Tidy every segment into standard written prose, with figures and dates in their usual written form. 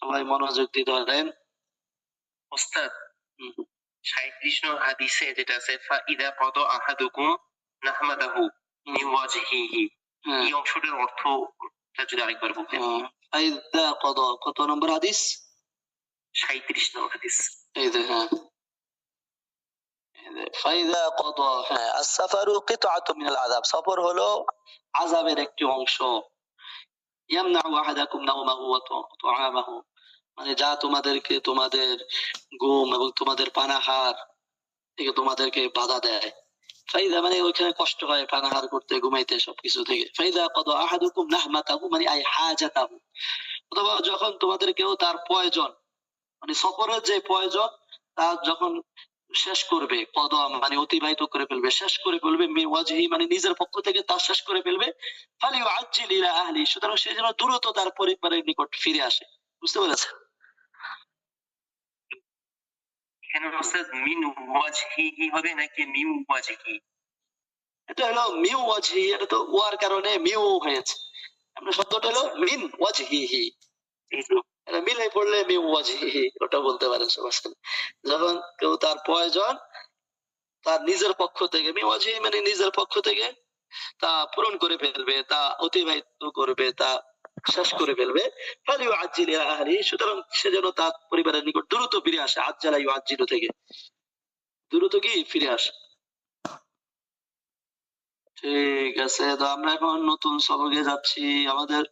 সবাই মনোযোগ দিয়ে ধরেন। ওস্তাদ 37 নং হাদিসে যেটা আছে ফাইদা কদ আহাদুকুম নাহমাদাহু মিন ওয়াজহিহি, এই অংশটার অর্থটা যদি আরেকবার বলতেন। ফাইদা কদ, কত নম্বর হাদিস? 37 নং হাদিস। এই যে হ্যাঁ, ফাইদা কদ, হ্যাঁ, আস-সাফারু কিতআতু মিনাল আযাব, সফর হলো আযাবের একটি অংশ। ইয়ামনাউ আহাদাকুম নাওমাহু ওয়া তুআমাহু, মানে যা তোমাদেরকে তোমাদের ঘুম এবং তোমাদের পানাহার থেকে তোমাদেরকে বাধা দেয়। ফাইদা মানে ওইখানে কষ্ট হয় পানাহার করতে, ঘুমাইতে, সবকিছু থেকে। ফাইদা কদ আহাদুকুম নাহমাতাহু মানে আই হাজাতাহু, অথবা যখন তোমাদের কেউ তার প্রয়োজন, মানে সফরের যে প্রয়োজন তা যখন শেষ করবে, কদ মানে অতিবাহিত করে ফেলবে, শেষ করে ফেলবে, মিন ওয়াজহি মানে নিজের পক্ষ থেকে তা শেষ করে ফেলবে, ফালিউআজ্জিল ইলা আহলি, সুতরাং সে যেন দ্রুত তার পরিবারের নিকট ফিরে আসে। বুঝতে পেরেছেন? এখানে ওস্তাদ মিন ওয়াজহিহি হবে নাকি মিন ওয়াজহি? এটা হলো মিউ ওয়াজহি, এটা তো ওয়ার কারণে মিউ হয়েছে। আমরা শব্দটা হলো মিন ওয়াজহিহি, এটা মিলাই পড়লে মিউ ওয়াজহিহি, ওটা বলতে পারেন সমস্যা নেই। যখন কেউ তার প্রয়োজন তার নিজের পক্ষ থেকে, মিউ ওয়াজহিহি মানে নিজের পক্ষ থেকে তা পূরণ করে ফেলবে, তা অতিবাহিত করবে, তা শেষ করে ফেলবে, ফালিউআজ্জিল ইলা আহলিহি, সুতরাং সে যেন তার পরিবারের নিকট দ্রুত ফিরে আসে। আজ্জালা ইউআজ্জিলু থেকে দ্রুত কি ফিরে আসে। ঠিক আছে, তো আমরা এখন নতুন সবকে যাচ্ছি। আমাদের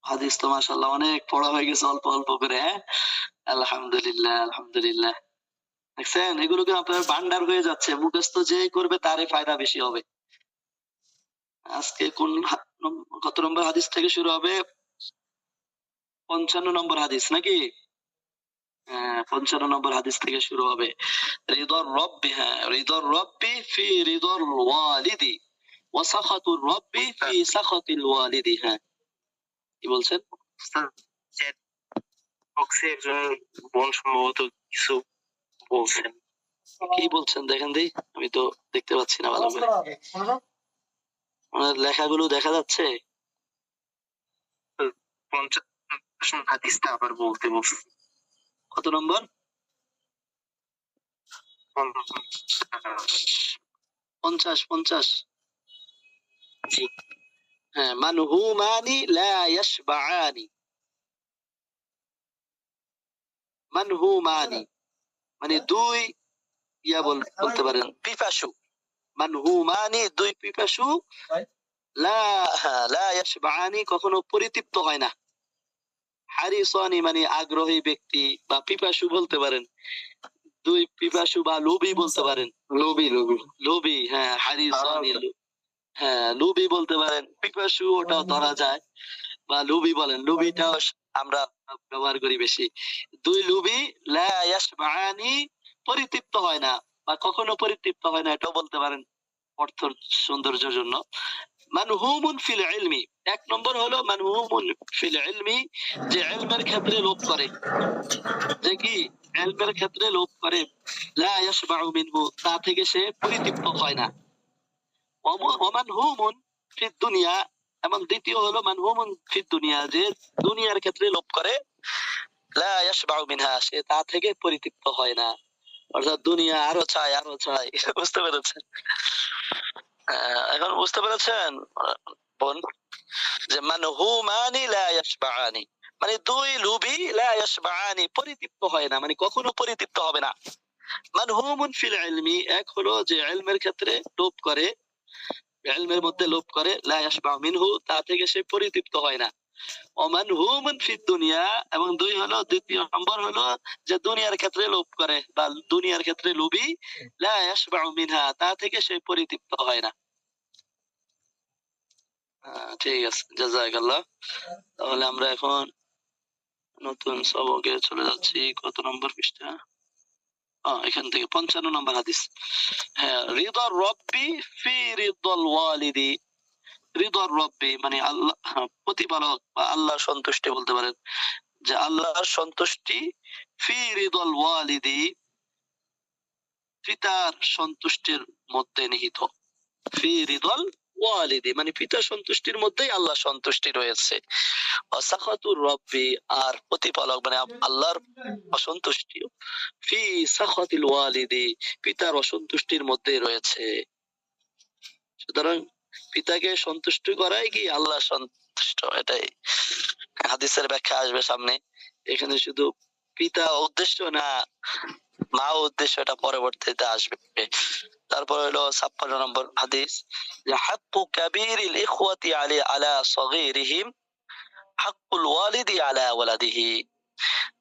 হাদিস তো মাশাআল্লাহ অনেক পড়া হয়ে গেছে অল্প অল্প করে। আলহামদুলিল্লাহ, আলহামদুলিল্লাহ। দেখছেন, এগুলো কিন্তু আপনার ভান্ডার হয়ে যাচ্ছে, মুখস্থ যে করবে তারই ফায়দা বেশি হবে। আজকে কত নম্বর হাদিস থেকে শুরু হবে? 55 নম্বর হাদিস নাকি? হ্যাঁ, 55 নম্বর হাদিস থেকে শুরু হবে। রিদর রব্বি, হ্যাঁ, রিদর রব্বি ফি রিদর ওয়ালিদি ওয়া সাখাতুর রব্বি ফি সাখাতিল ওয়ালিদি। হ্যাঁ, কি বলছেন? একজন বোন সম্ভবত কিছু বলছেন। কি বলছেন দেখেন দিই, আমি তো দেখতে পাচ্ছি না ভালো করে। ওনার লেখাগুলো দেখা যাচ্ছে? 50 হাদিসটা আবার বলতে বলছি। কত নম্বর? 50। জি হ্যাঁ, মানহুমানি লা ইয়াশবাআনি, মানহুমানি মানে দুই বলতে পারেন পিপাসু, মানহুমানি দুই পিপাসু, লা লা ইয়াশবাআনি কখনো পরিতৃপ্ত হয় না। হারিসানি মানে আগ্রহী ব্যক্তি বা পিপাসু বলতে পারেন, দুই পিপাসু বা লোভী বলতে পারেন। লোভী, হ্যাঁ, হারিসানি, হ্যাঁ, লোভী বলতে পারেন। পিপাসু ওটাও ধরা যায়, বা লোভী বলেন, লোভীটাও আমরা ব্যবহার করি বেশি। দুই লোভী লা ইয়াশবাআনি পরিতৃপ্ত হয় না, বা কখনো পরিতৃপ্ত হয় না, এটাও বলতে পারেন অর্থ সৌন্দর্যের জন্য। মানহুমুন ফিল ইলমি, এক নম্বর হলো মানহুমুন ফিল ইলমি, যে ইলমের ক্ষেত্রে লোভ করে, যে কি ইলমের ক্ষেত্রে লোভ করে, লা ইয়াশবাউ মিনহু তা থেকে সে পরিতৃপ্ত হয় না। ওমানহুমুন ফিদ দুনিয়া, এবং দ্বিতীয় হলো মানহুমুন ফিদ দুনিয়া, যে দুনিয়ার ক্ষেত্রে লোভ করে, লা ইয়াশবাউ মিনহা সে তা থেকে পরিতৃপ্ত হয় না। অর্থাৎ দুনিয়া আরো চাই, আরো চাই। বুঝতে পেরেছেন? এখন বুঝতে পেরেছেন বোন, যে মানহুমানি লা ইয়াশবাআনি মানে দুই লোভী, লা ইয়াশবাআনি পরিতৃপ্ত হয় না, মানে কখনো পরিতৃপ্ত হবে না। মানহুমুন ফিল ইলমি, এক হলো যে ইলমের ক্ষেত্রে লোভ করে, ইলমের মধ্যে লোভ করে, লা ইয়াশবাউ মিনহু তা থেকে সে পরিতৃপ্ত হয় না। ওমানহুমুন ফিদ দুনিয়া, এবং দুই হলো, দ্বিতীয় নম্বর হলো যে দুনিয়ার ক্ষেত্রে লোভ করে বা দুনিয়ার ক্ষেত্রে লোভী, লা ইয়াশবাউ মিনহা তা থেকে সে পরিতৃপ্ত হয় না। ঠিক আছে, জাযাকাল্লাহ। তাহলে আমরা এখন নতুন সবকে চলে যাচ্ছি। কত নম্বর পৃষ্ঠা? এখান থেকে 55 নম্বর হাদিস। হ্যাঁ, রিদর রব্বি ফি রিদল ওয়ালিদি, রিদর রব্বি মানে আল্লাহ, প্রতিপালক বা আল্লাহর সন্তুষ্টি বলতে পারেন, যে আল্লাহর সন্তুষ্টি ফি রিদল ওয়ালিদি পিতার সন্তুষ্টির মধ্যে নিহিত। ফি রিদল ওয়ালিদি মানে পিতা সন্তুষ্টির মধ্যেই আল্লাহ সন্তুষ্টি রয়েছে। সাখাতুর রব্বি আর প্রতিপালক মানে আল্লাহর অসন্তুষ্টি ফি সাখাতিল ওয়ালিদি পিতার অসন্তুষ্টির মধ্যেই রয়েছে। সুতরাং পিতাকে সন্তুষ্ট করাই কি আল্লাহ সন্তুষ্ট, এটাই হাদিসের ব্যাখ্যা আসবে সামনে। এখানে শুধু পিতা উদ্দেশ্য না, মা উদ্দেশ্য, এটা পরবর্তীতে আসবে। তারপর হলো 56 নম্বর হাদিস, যে হাক্কু কাবীরিল ইখওয়াতি আলা সগীরিহিম হাক্কুল ওয়ালিদি আলা ওয়ালাদিহি,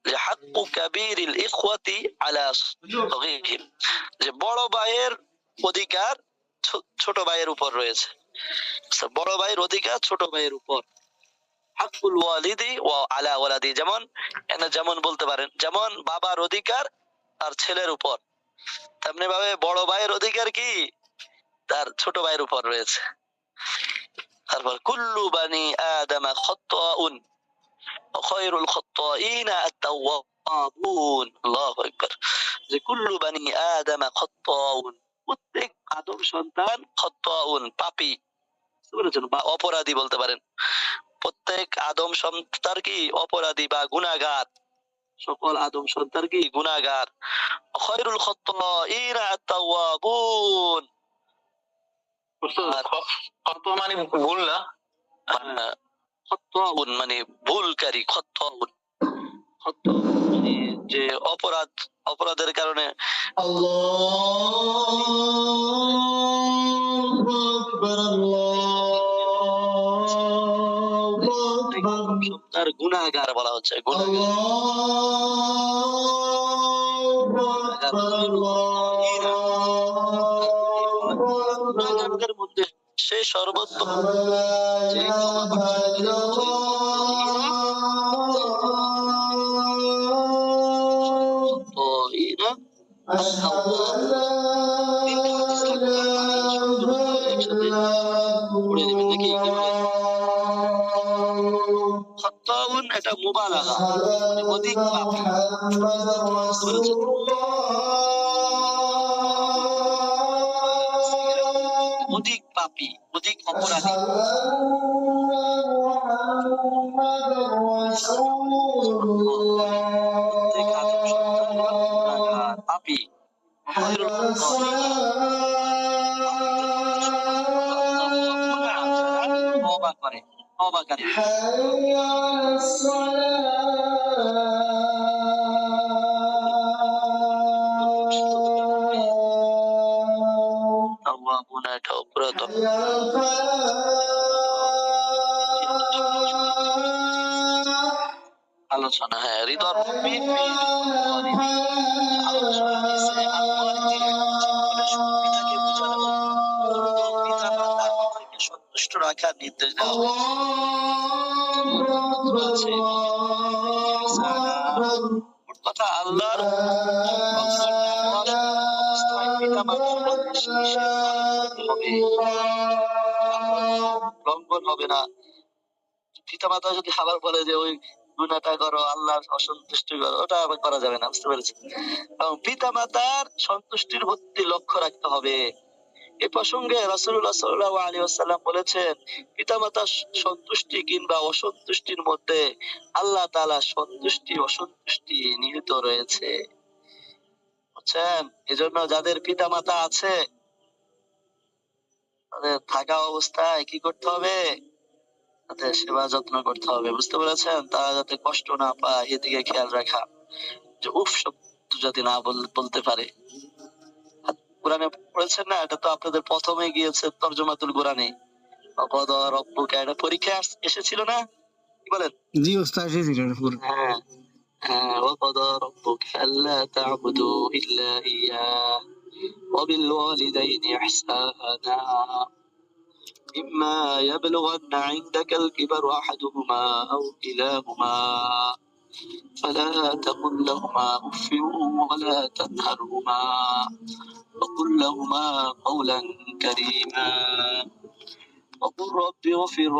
যে হাক্কু কাবীরিল ইখওয়াতি আলা সগীরিহিম, যে বড় ভাইয়ের অধিকার ছোট ভাইয়ের উপর রয়েছে। বড় ভাইয়ের অধিকার ছোট ভাইয়ের উপর। হাক্কুল ওয়ালিদি ওয়া আলা ওয়ালাদি, যেমন বলতে পারেন যেমন বাবার অধিকার তার ছেলের উপর, তেমনি ভাবে বড় ভাইয়ের অধিকার কি তার ছোট ভাইয়ের উপর রয়েছে। তারপর কুল্লু বানি আদম খাত্তাউন ওয়া খায়রুল খাত্তাইনা আত-তাওয়াবুন। আল্লাহু আকবার। যে কুল্লু বানি আদম খাত্তাউন, প্রত্যেক আদম সন্তান খাত্তাউন পাপী, বুঝতে পেরেছেন, বা অপরাধী বলতে পারেন। প্রত্যেক আদম সন্তান কি অপরাধী বা গুনাহগার, সকল আদম সন্তান কি গুনাহগার। খায়রুল খাত্তাইনা আত-তাওয়াবুন, কত মানে ভুল না, খাত্তাউন মানে ভুলকারী, খাত্তাউন মানে যে অপরাধের কারণে তার গুনাহগার বলা হচ্ছে। গুনাহগারদের মধ্যে সে সর্বোত্তম, যে খাত্তাউন এটা মুবালাগা মানে অধিক পাপী, অধিক পাপী, অধিক অপরাধী। পাপী তওবা করে, তওবাকারী। তাওয়াবুন এটা অপরাধ আলোচনা। হ্যাঁ, হৃদয় সন্তুষ্ট রাখার নির্দেশ দেওয়া কথা। আল্লাহর লঙ্ঘন হবে না। পিতা মাতা যদি আবার বলে যে ওই গুনাহটা করো, আল্লাহ অসন্তুষ্টি করো, ওটা আবার করা যাবে না, বুঝতে পেরেছেন। এবং পিতা মাতার সন্তুষ্টির প্রতি লক্ষ্য রাখতে হবে। এ প্রসঙ্গে রাসূলুল্লাহ সাল্লাল্লাহু আলাইহি ওয়াসাল্লাম বলেছেন, পিতামাতার সন্তুষ্টি কিংবা অসন্তুষ্টির মধ্যে আল্লাহ তাআলা সন্তুষ্টি অসন্তুষ্টি নিহিত রয়েছে, বুঝছেন। এজন্য যাদের পিতামাতা আছে তাদের থাকা অবস্থায় কি করতে হবে, তাদের সেবা যত্ন করতে হবে, বুঝতে পেরেছেন। তারা যাতে কষ্ট না পায় এদিকে খেয়াল রাখা, যে উফ শব্দ যাতে না বলতে পারে। কোরআনে পড়েছেন না, এটা তো আপনাদের প্রথমে গিয়েছে তরজমাতুল কোরআনে, ওয়াকাদা রাব্বুকা, এটা পরীক্ষায় এসেছিল না, কি বলেন? জি ওস্তাদ এসেছিল। হ্যাঁ হ্যাঁ, ওয়াকাদা রাব্বুকা আল্লা তা'বুদু ইল্লা ইয়্যাহু ওয়া বিল ওয়ালিদাইনি ইহসানা ইম্মা ইয়াবলুগান্না ইনদাকাল কিবারা আহাদুহুমা আও কিলাহুমা فلا تقل لهما أف ولا تنهرهما وقل لهما قولا كريما وقل رب اغفر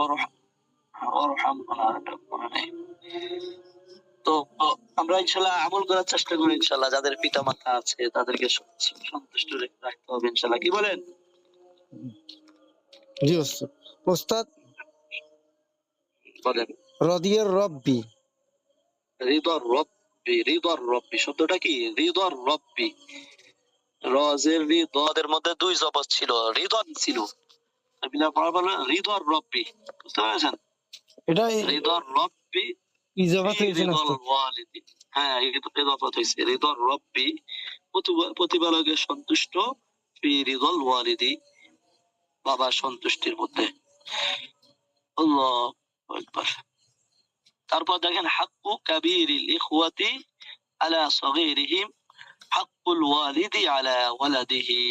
وارحمهما। তো আমরা ইনশাল্লাহ আমল করার চেষ্টা করি, ইনশাল্লাহ যাদের পিতা মাতা আছে তাদেরকে সন্তুষ্ট রাখতে হবে, ইনশাল্লাহ, কি বলেন? জি ওস্তাদ। ওস্তাদ বলেন। রদিয়ার রব্বি। হৃদর রব্বি শব্দটা কি? হৃদর রব্বি, রজের রিদের মধ্যে দুই জবর ছিল, হৃদয় ছিল, হৃদর রব্বি, বুঝতে পেরেছেন? এটা হৃদর রব্বি ইজাফাত হয়েছে না হৃদল ওস্তাদ? ওয়ালিদি। হ্যাঁ, ইজাফাত হয়েছে। হৃদর রব্বি প্রতিপালকের সন্তুষ্ট, ফি হৃদল ওয়ালিদি বাবার সন্তুষ্টির মধ্যে। আল্লাহু আকবার। তারপর দেখেন, হাক্কু কাবীরিল ইখওয়াতি আলা সগীরিহিম হাক্কুল ওয়ালিদি আলা ওয়ালাদিহি।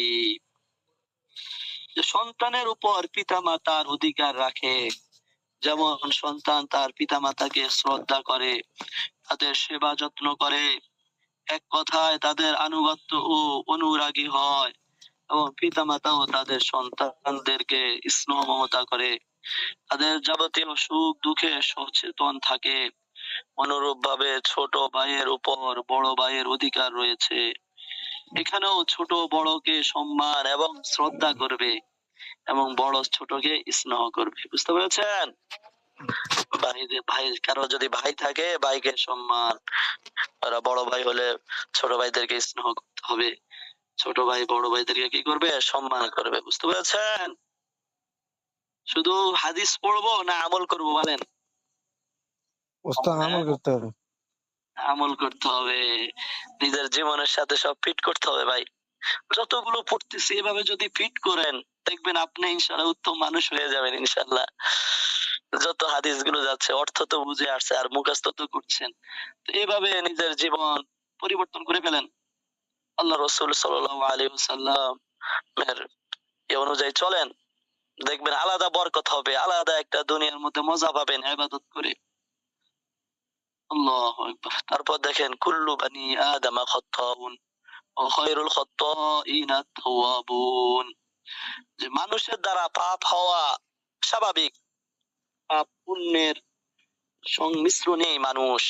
যে সন্তানের উপর পিতামাতার অধিকার রাখে, যেমন সন্তান তার পিতামাতাকে শ্রদ্ধা করে, তাদের সেবা যত্ন করে, এক কথায় তাদের আনুগত্য ও অনুরাগী হয়, এবং পিতামাতাও তাদের সন্তানদেরকে স্নেহ মমতা করে, তাদের যাবতীয় সুখ দুঃখে সচেতন থাকে। অনুরূপ ভাবে ছোট ভাইয়ের উপর বড় ভাইয়ের অধিকার রয়েছে। এখানেও ছোট বড়কে সম্মান এবং শ্রদ্ধা করবে, এবং বড় ছোটকে স্নেহ করবে, বুঝতে পেরেছেন? ভাই কারো যদি ভাই থাকে, ভাইকে সম্মান, ওরা বড় ভাই হলে ছোট ভাইদেরকে স্নেহ করতে হবে, ছোট ভাই বড় ভাইদেরকে কি করবে? সম্মান করবে, বুঝতে পেরেছেন? শুধু হাদিস পড়বো না আমল করবো বলেন? ওস্তাদ আমল করতে হবে। আমল করতে হবে, নিজের জীবনের সাথে সব ফিট করতে হবে ভাই। যতগুলো পড়তেছি এভাবে যদি ফিট করেন, দেখবেন আপনি ইনশাআল্লাহ উত্তম মানুষ হয়ে যাবেন ইনশাআল্লাহ। যত হাদিস গুলো যাচ্ছে অর্থ তো বুঝে আসছে, আর মুখস্থ তো করছেন, তো এইভাবে নিজের জীবন পরিবর্তন করে ফেলেন। আল্লাহ রাসূল সাল্লাল্লাহু আলাইহি ওয়াসাল্লাম এর এই অনুযায়ী চলেন, দেখবেন আলাদা বরকত হবে, আলাদা একটা দুনিয়ার মধ্যে মজা পাবেন ইবাদত করে। আল্লাহু আকবার। তারপর দেখেন, কুল্লু বানি আদম খাত্তাউন ওয়া খায়রুল খাত্তাইনা তাওয়াবুন। যে মানুষের দ্বারা পাপ হওয়া স্বাভাবিক, পাপ পুণ্যের সংমিশ্রণে মানুষ,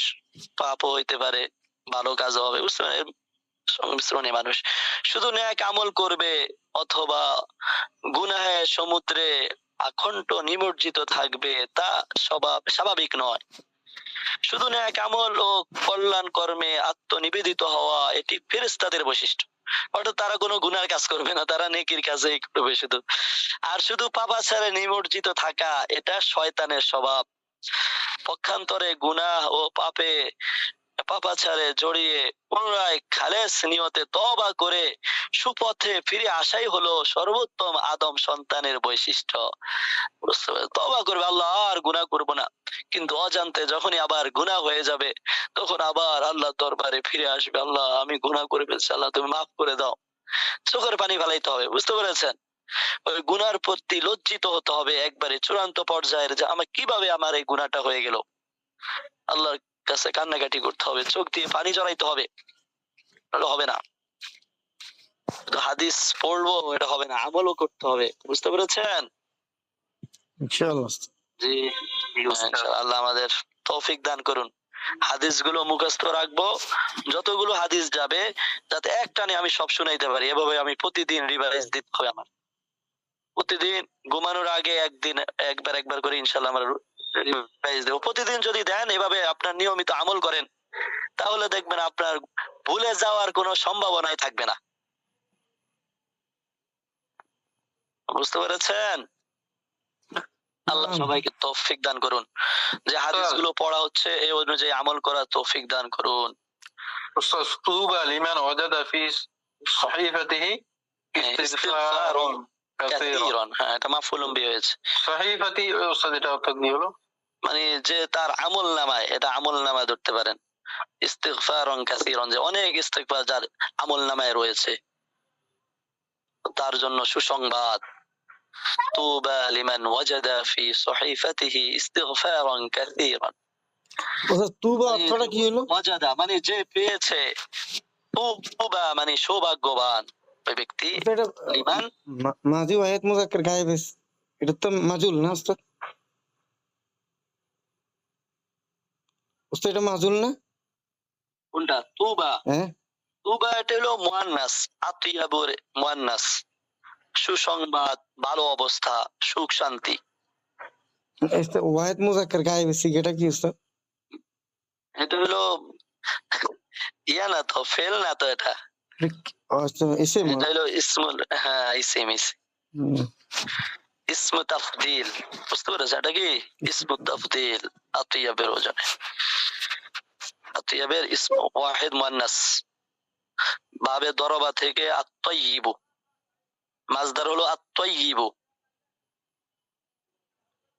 পাপও হইতে পারে, ভালো কাজও হবে, বুঝতে পারেন? সংমিশ্রণে মানুষ শুধু ন্যাক আমল করবে অথবা গুনাহের সমুদ্রে আখণ্ড নিমজ্জিত থাকবে, তা স্বাভাবিক নয়। শুধু ন্যাক আমল ও কল্যাণ কর্মে আত্মনিবেদিত হওয়া, এটি ফেরেশতাদের বৈশিষ্ট্য। অর্থাৎ তারা কোনো গুনার কাজ করবে না, তারা নেকির কাজেই করবে শুধু। আর শুধু পাপাচারে নিমজ্জিত থাকা, এটা শয়তানের স্বভাব। পক্ষান্তরে গুনাহ ও পাপাচারে জড়িয়ে পুনরায় খালেস নিয়তে তওবা করে সুপথে ফিরে আসাই হলো সর্বোত্তম আদম সন্তানের বৈশিষ্ট্য। বুঝতে পারছেন? তওবা করবে, আল্লাহ আর গুনাহ করব না, কিন্তু অজান্তে যখনই আবার গুনাহ হয়ে যাবে, তখন আবার আল্লাহর দরবারে ফিরে আসবে, আল্লাহ আমি গুনাহ করে ফেলছি, আল্লাহ তুমি মাফ করে দাও। চোখের পানি ফেলাইতে হবে, বুঝতে পেরেছেন? ওই গুনার প্রতি লজ্জিত হতে হবে একবারে চূড়ান্ত পর্যায়ের, যে আমার কিভাবে আমার এই গুনাহটা হয়ে গেল। আল্লাহর কাছে কান্নাকাটি করতে হবে, চোখ দিয়ে পানি জড়াইতে হবে, তাহলে হবে না। তো হাদিস পড়বো এটা হবে না, আমলও করতে হবে, বুঝতে পেরেছেন? ইনশাআল্লাহ। জি, আল্লাহ আমাদের তৌফিক দান করুন। হাদিস গুলো মুখস্থ রাখবো, যতগুলো হাদিস যাবে যাতে একটানে আমি সব শুনাইতে পারি, এভাবে আমি প্রতিদিন রিভাইজ দিতে হবে আমার। প্রতিদিন ঘুমানোর আগে একবার করে ইনশাআল্লাহ আমরা রিভাইজ দেব। প্রতিদিন যদি দেন, এভাবে আপনার নিয়মিত আমল করেন, তাহলে দেখবেন আপনার ভুলে যাওয়ার কোনো সম্ভাবনাই থাকবে না, বুঝতে পেরেছেন? আল্লাহ সবাইকে তৌফিক দান করুন, যে হাদিসগুলো পড়া হচ্ছে এই অনুযায়ী আমল করার তৌফিক দান করুন। طوبى لمن وجد في صحيفته استغفار كثيرا। কাসীরান, হ্যাঁ এটা মাফউলুম বিহি হয়েছে। صحيفتي ওস্তাদ এটা অর্থ কি হলো? মানে যে তার আমল নামায়, এটা আমল নামায় ধরতে পারেন, ইস্তিগফারন কাসীরান, যে অনেক ইস্তিগফার যার আমল নামায় রয়েছে, তার জন্য সুসংবাদ। তুবা লিমান ওয়াজাদা ফি সহিফাতিহি ইস্তিগফারান কাসীরান। ওস্তাদ তুবা অর্থটা কি হলো? ওয়াজাদা মানে যে পেয়েছে, তুবা মানে সৌভাগ্যবান ওই ব্যক্তি। এটা লিমান মাজি ওয়াহিদ মুজাক্কার গায়েব, এটা তো মাজুল না ওস্তাদ? ওস্তাদ এটা মাজুল না? কোনটা? তুবা। হ্যাঁ তুবা এটা হলো মুয়ান্নাস, আতিয়াবুর মুয়ান্নাস, সুসংবাদ, ভালো অবস্থা, সুখ শান্তি। ওয়াহিদ মুজাক্কার গায়েব সিগ এটা কি উস্তাদ? এটা হলো ইয়া না তো, ফেল না তো, এটা আচ্ছা ইসিম। এটা হলো ইসমুল, হ্যাঁ ইসিম, হুম। ইসমু তাফদিল। বুঝতে পেরেছ এটা কি? ইসমু তাফদিল আতিয়াবের ওজনে। আতিয়াবের ইসমু ওয়াহিদ মুয়ান্নাস, বাবে দরবা থেকে আত-তাইয়িবু, মাজদার হলো আত-তাইয়িবু।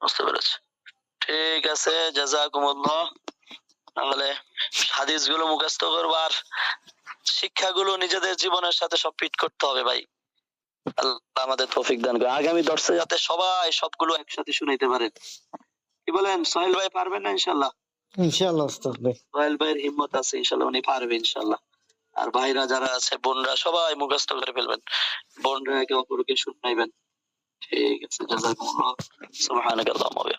বুঝতে পেরেছ? ঠিক আছে, জাযাকুমুল্লাহ। তাহলে হাদিসগুলো মুখস্থ করবো আর শিক্ষাগুলো নিজেদের জীবনের সাথে সব ফিট করতে হবে ভাই। আল্লাহ আমাদের তৌফিক দান করে আগামী দর্শে যাতে সবাই সবগুলো একসাথে শুনাইতে পারে। কি বলেন সোহেল ভাই, পারবেন না ইনশাল্লাহ? ইনশাআল্লাহ উস্তাদ ভাই। সোহেল ভাইয়ের হিম্মত আছে ইনশাল্লাহ, উনি পারবে ইনশাল্লাহ। আর ভাইরা যারা আছে, বোনরা সবাই মুখস্থ করে ফেলবেন, বোনরা একে অপরকে শুনাইবেন। ঠিক আছে, জাযাকুমুল্লাহ। সুবহানাকাল্লাহুম্মা ওয়া বিহামদিকা।